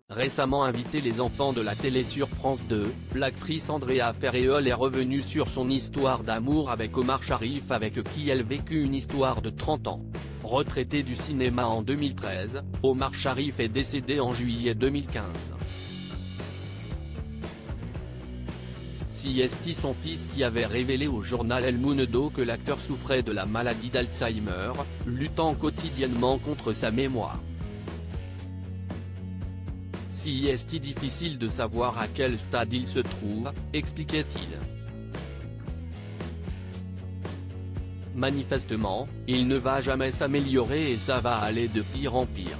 Récemment invité les enfants de la télé sur France 2, l'actrice Andrea Ferréol est revenue sur son histoire d'amour avec Omar Sharif, avec qui elle vécut une histoire de 30 ans. Retraité du cinéma en 2013, Omar Sharif est décédé en juillet 2015. C'est son fils qui avait révélé au journal El Mundo que l'acteur souffrait de la maladie d'Alzheimer, luttant quotidiennement contre sa mémoire. C'est difficile de savoir à quel stade il se trouve, expliquait-il. Manifestement, il ne va jamais s'améliorer et ça va aller de pire en pire.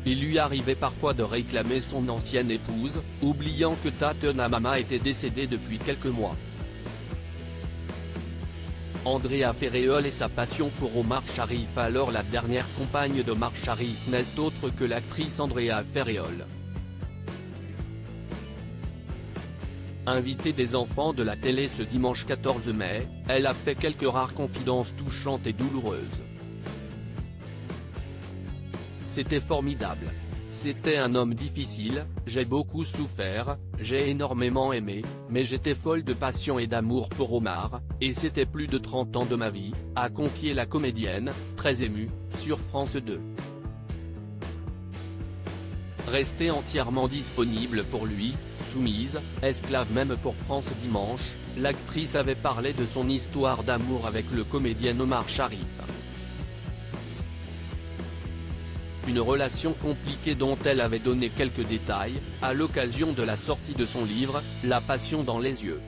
Il lui arrivait parfois de réclamer son ancienne épouse, oubliant que Tatiana Mama était décédée depuis quelques mois. Andrea Ferréol et sa passion pour Omar Sharif. Alors la dernière compagne d'Omar Sharif n'est autre que l'actrice Andrea Ferréol. Invitée des enfants de la télé ce dimanche 14 mai, elle a fait quelques rares confidences touchantes et douloureuses. C'était formidable. C'était un homme difficile, j'ai beaucoup souffert, j'ai énormément aimé, mais j'étais folle de passion et d'amour pour Omar, et c'était plus de 30 ans de ma vie, a confié la comédienne, très émue, sur France 2. Restée entièrement disponible pour lui, soumise, esclave même pour France Dimanche, l'actrice avait parlé de son histoire d'amour avec le comédien Omar Sharif. Une relation compliquée dont elle avait donné quelques détails, à l'occasion de la sortie de son livre, La passion dans les yeux.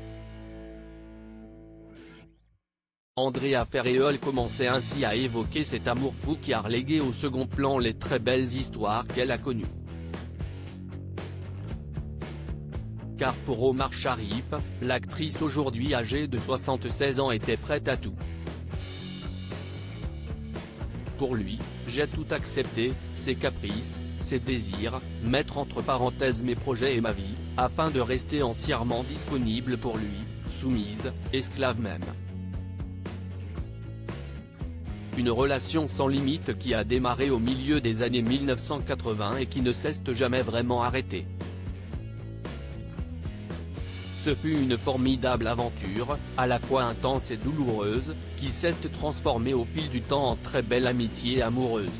Andrea Ferréol commençait ainsi à évoquer cet amour fou qui a relégué au second plan les très belles histoires qu'elle a connues. Car pour Omar Sharif, l'actrice aujourd'hui âgée de 76 ans était prête à tout. Pour lui, j'ai tout accepté, ses caprices, ses désirs, mettre entre parenthèses mes projets et ma vie, afin de rester entièrement disponible pour lui, soumise, esclave même. Une relation sans limite qui a démarré au milieu des années 1980 et qui ne s'est jamais vraiment arrêtée. Ce fut une formidable aventure, à la fois intense et douloureuse, qui s'est transformée au fil du temps en très belle amitié amoureuse.